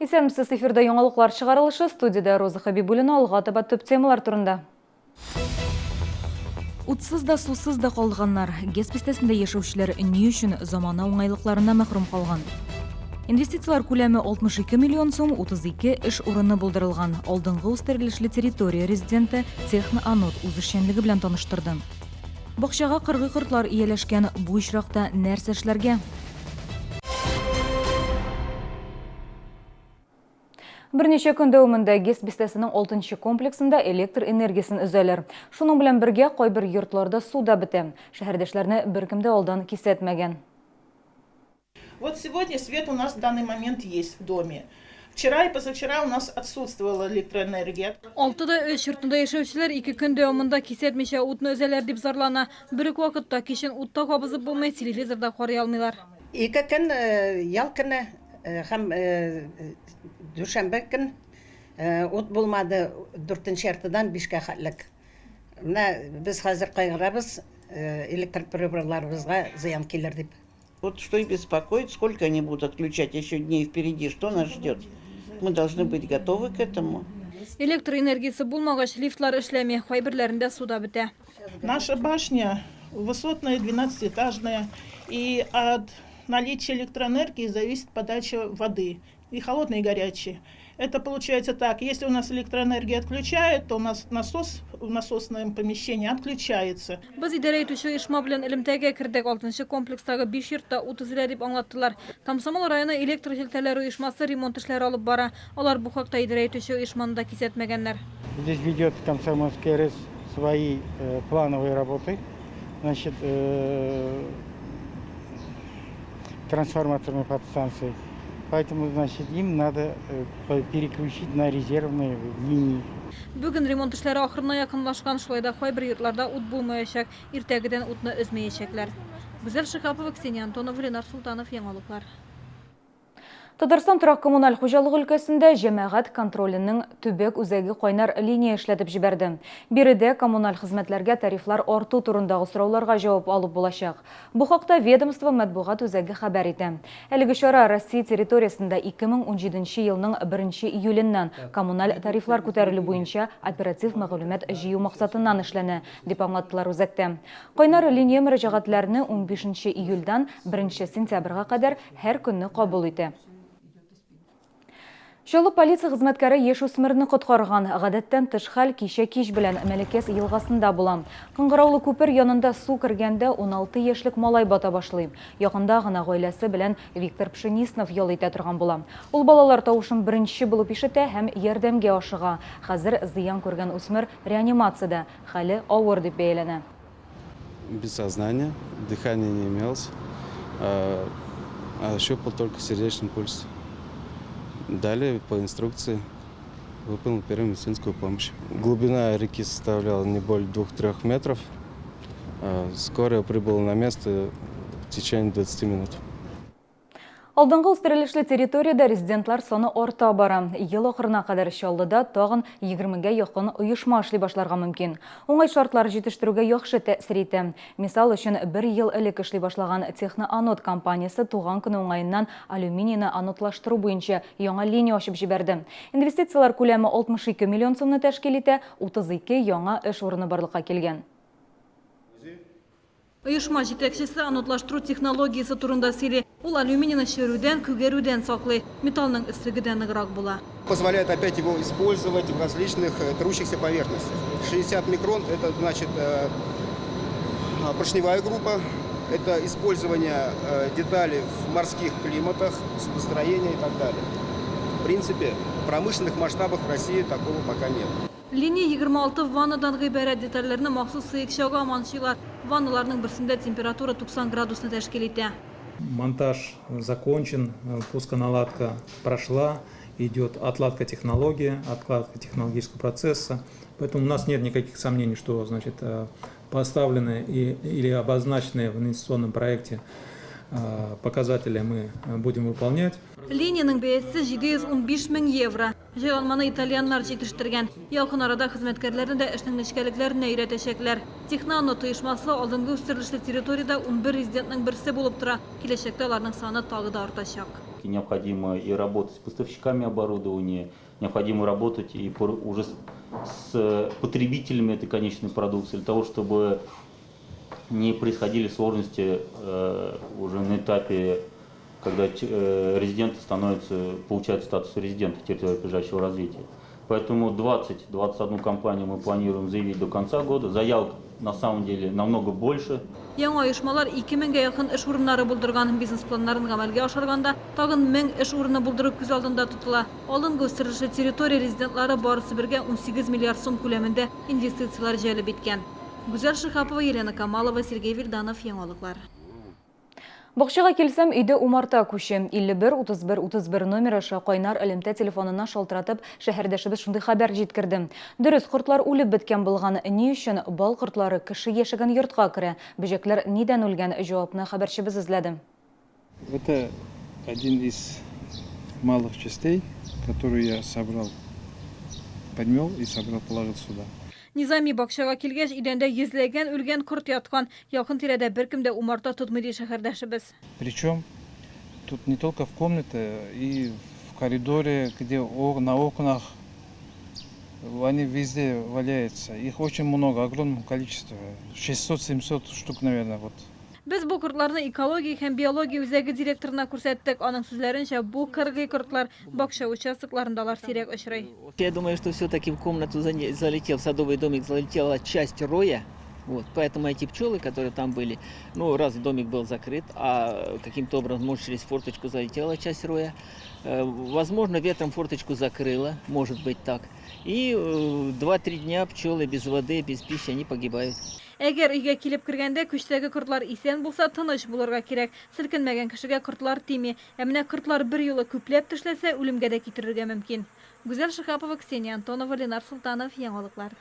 Исәнмесез, эфирда яңалыклар чыгарылышы, студияда Роза Хабибуллина, алга таба төп темалар турында. Утсыз да сусыз да калганнар, ГЭС бистәсендә яшәүчеләр ни өчен замана уңайлыкларына мәхрүм калган? Инвестициялар күләме 62 миллион сум, 32 эш урыны булдырылган. Алдынгы үстерелешле территория резиденты Техноанод үз эшчәнлеге белән таныштырды. Бакчага кыргый-кортлар ияләшкән, бу очракта нәрсә эшләргә? Берничә көн дәвамында ГЭС бистәсенең 6-нчы комплексында электр энергиясын өзәләр. Шуның белән бергә кайбер йортларда су да бетә. Шәһәрдәшләрне беркем дә алдан кисәтмәгән. Вот сегодня свет у нас в данный момент есть в доме. Вчера и позавчера у нас отсутствовала электроэнергия. Алтыда өч йортында яшәүчеләр 2 көн дәвамында кисәтмичә утны өзәләр дип зарлана. Бер үк вакытта кичен утта кабызып булмый, телевизорда карый алмыйлар. 2 көн ял көне һәм дүшәмбе көн ут булмады 4-нче яртыдан 5-кә хәтлек. Менә без хәзер кайгырабыз, электроприборларыбызга зыян килер дип. Вот что и беспокоит, сколько они будут отключать еще дней впереди, что нас ждет. Мы должны быть готовы к этому. Электр энергиясы булмагач лифтлар эшләми, кайберләрендә суда бетә. Наша башня высотная, 12-этажная, и от наличия электроэнергии зависит подача воды, и холодной, и горячей. Это получается так, если у нас электроэнергия отключает, то у нас насос в насосном помещении отключается. Без идарә итүче оешма белән элемтәгә кердек, 6-нчы комплекстагы 5 йортта ут үзелә дип аңлаттылар. Комсомол районы электр җилтәләре оешмасы ремонт эшләре алып бара. Алар бу хакта идарә итүче оешманы да кисәтмәгәннәр. Здесь ведет Комсомольский РЭС свои плановые работы. Значит, трансформаторной подстанции. Поэтому, значит, им надо переключить на резервные линии. Бүген ремонт эшләре ахырына якынлашкан, шулай да кайбер йортларда ут булмаячак, иртәгедән утны өзмәячәкләр. Гүзәл Шихапова, Ксения Антонова, Ленар Султанов, яңалыклар. Татарстан торак коммуналь хуҗалык өлкәсендә җәмәгать контролінің төбәк үзәге кайнар линия эшләтеп җибәрде. Биредә коммуналь хезмәтләргә тарифлар арту турындагы сорауларга җавап алып булачак. Бу хакта ведомство матбугат үзәге хәбәр итә. Әлеге чара Россия территориясендә 2017 елның 1 июленнән коммуналь тарифлар күтәрелү буенча оператив мәгълүмат җыю максатыннан эшләнә, дип аңлаттылар үзәктә. Кайнар линия мөрәҗәгатьләрне 15 июльдән 1 сентябрьгә кадәр һәр көнне кабул итә. Чаллы полиция хезмәткәре яшүсмерне коткарган. Гадәттән тыш хәл кичә кич белән Мәләкәс елгасында була. Кыңгыраулы күпер янында су кергәндә 16 яшьлек малай бата башлый. Якында гына гаиләсе белән Виктор Пшениснов ял итә торган була. Ул балалар тавышын беренче булып ишетә һәм ярдәмгә ашыга. Хәзер зыян күргән үсмер реанимациядә, хәле авыр дип бәяләнә. Без сознания, дыхания не имелось, щупал только сердечный пульс. Далее по инструкции выполнил первую медицинскую помощь. Глубина реки составляла не более 2-3 метров. Скорая прибыла на место в течение 20 минут. Алдынгы үстерелешле территорияда резидентлар саны арта бара. Ел ахырына кадәр Чаллыда тагын 20-гә якын оешма эшли башларга мөмкин. Уңай шартлар җитештерүгә яхшы тәэсир итә. Мисал өчен, 1 ел элек эшли башлаган Техноанод компаниясе туган көне уңаеннан алюминийны анодлаштыру буенча яңа линия ачып җибәрде. Инвестициялар күләме 62 миллион сумны тәшкил итә, 32 яңа эш урыны барлыкка килгән. Оешма җитәкчесе анодлаштыру технологиясе турында сөйли. Ул алюминийны шерүдән, күгәрүдән саклый, металлның эсселегедән ныграк була. Позволяет опять его использовать в различных трущихся поверхностях. 60 микрон – это значит поршневая группа, это использование деталей в морских климатах, судостроения и так далее. В принципе, в промышленных масштабах в России такого пока нет. Линия 26 ваннадан гыйбарәт детальләрне махсус сыекчауга манчыйлар. Ванналарның берсендә температура 90 градусны тәшкил итә. Монтаж закончен, пусконаладка прошла, идет отладка технологии, откладка технологического процесса. Поэтому у нас нет никаких сомнений, что значит, поставленные или обозначенные в инвестиционном проекте показатели мы будем выполнять. Линияның бәясе 715 мең евро. Җайланманы итальяннар җитештергән. Якын арада хезмәткәрләрне дә эшнең нечкәлекләренә өйрәтәчәкләр. Техноанод оешмасы алдынгы үстерелешле территорияда 11 резидентның берсе булып тора. Киләчәктә аларның саны тагы да артачак. все-таки необходимо и работать с поставщиками оборудования, необходимо работать и уже с потребителями этой конечной продукции, для того, чтобы не происходили сложности уже на этапе, когда резиденты получают статус резидента территории опережающего развития. Поэтому 20-21 компанию мы планируем заявить до конца года. Заявок на самом деле намного больше. Яңа оешмалар 2000-ге якын эш урыннары булдырган бизнес планнарын гамәлгә ашырганда, тагын 1000 эш урыны булдыру күз алдында тотыла. Алынғы үстереше территория резидентлары барысы бергә 18 миллиард сум күләмендә инвестициялар җәлеп иткән. Гүзәл Шихапова, Елена Камалова, Сергей Вильданов, яңалыклар. Бақшыға келсем, үйді умарта күші 51-31-31 номері Қойнар әлемті телефонына шалтыратып, шәһәрдәшібіз шынды хабар жеткірді. Дұрыс, құртлар үліп біткен болған не үшін бал құртлары кіші ешігін йұртқа кірі. Бүжеклер неден өлген жауапны хабаршыбыз ізледі. Это один из малых частей, который я собрал, подмел и собрал, положил сюда. Низами бакчага килгәч, идәндә йөзләгән үлгән корт яткан. Якын тирәдә беркем дә умарта тотмый ди шәһәрдәшебез. Причем тут не только в комнате, и в коридоре, где на окнах, они везде валяются. Их очень много, огромное количество. 600-700 штук, наверное. Вот. Без бу кортларны экология һәм биология үзәге директорына күрсәттек. Аның сүзләренчә, бу кыргый кортлар бакча участокларындалар сирәк очрый. Я думаю, что все-таки в комнату залетел, в садовый домик залетела часть роя. Вот, поэтому эти пчелы, которые там были, ну, раз домик был закрыт, а каким-то образом, может, через форточку залетела часть роя. Возможно, ветром форточку закрыло, может быть так. И 2-3 дня пчелы без воды, без пищи, они погибают. Әгәр өйгә килеп кергәндә күчтәге кортлар исән булса, тыныч булырга кирәк. Селкенмәгән кешегә кортлар тими. Ә менә кортлар бер юлы күпләп тешләсә, үлемгә дә китерергә мөмкин. Гүзәл Шихапова, Ксения Антонова, Ленар Султанов, яңалыклар.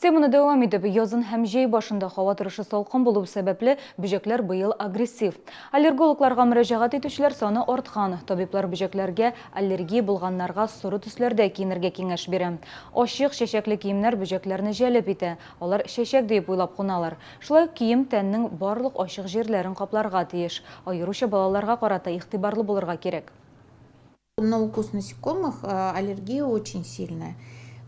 Теманы дәвам итеп, язын һәм җәй башында һава торышы салкын булу сәбәпле бүҗәкләр быел агрессив. Аллергологларга мөрәҗәгать итүчеләр саны арткан. Табиблар бүҗәкләргә аллергия булганнарга соры төсләрдә киенергә киңәш бирә. Ачык чәчәкле киемнәр бүҗәкләрне җәлеп итә. Алар чәчәк дип уйлап куналар. Шулай кием тәннең барлык ачык җирләрен капларга тиеш. Аеруча балаларга карата игътибарлы булырга кирәк. На укус насекомых аллергия очень сильная.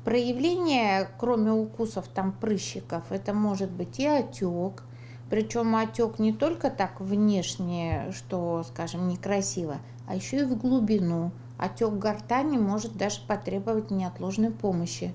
Проявление, кроме укусов там прыщиков, это может быть и отек. Причем отек не только так внешне, что, скажем, некрасиво, а еще и в глубину. Отек гортани может даже потребовать неотложной помощи.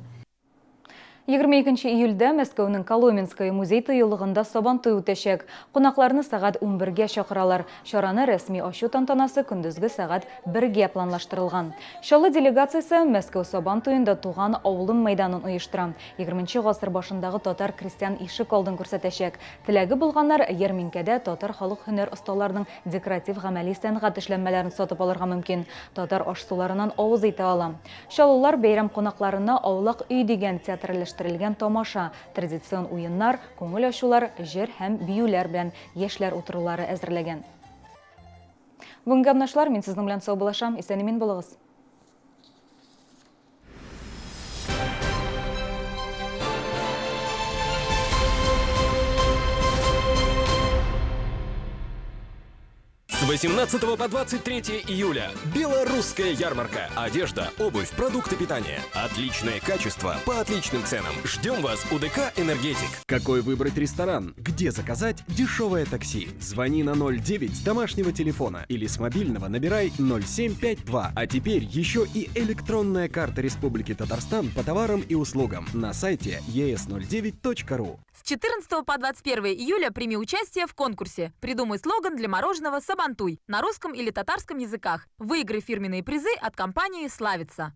22 июльдә Мәскәүнең Коломенское музей тыюлыгында сабантуй үтәчәк. Кунакларны сәгать 11-гә чакыралар. Чараны рәсми ачу тантанасы көндезге сәгать 1-гә планлаштырылган. Чаллы делегациясе Мәскәү сабантуенда туган авылым мәйданын оештыра. 20-нче гасыр башындагы татар крестьян ишек алдын күрсәтәчәк. Теләге булганнар ярминкәдә татар халык һөнәр осталарының декоратив гамәли сәнгать эшләнмәләрен сатып алырга мөмкин. Татар ашсуларынан авыз итә ала. Чаллылар бәйрәм кунакларына Аулак өй дигән театралаштырылган тамаша, традицион уеннар, күңел ачулар, җыр һәм биюләр белән яшьләр утырулары әзерләгән. Бүгенге абнашлар, мин сезнең белән сау булашам, исән-имин булыгыз. С 18 по 23 июля белорусская ярмарка. Одежда, обувь, продукты питания. Отличное качество по отличным ценам. Ждем вас у ДК «Энергетик». Какой выбрать ресторан? Где заказать дешевое такси? Звони на 09 с домашнего телефона или с мобильного набирай 0752. А теперь еще и электронная карта Республики Татарстан по товарам и услугам на сайте es09.ru. С 14 по 21 июля прими участие в конкурсе. Придумай слоган для мороженого «Сабантуй» на русском или татарском языках. Выиграй фирменные призы от компании «Славица».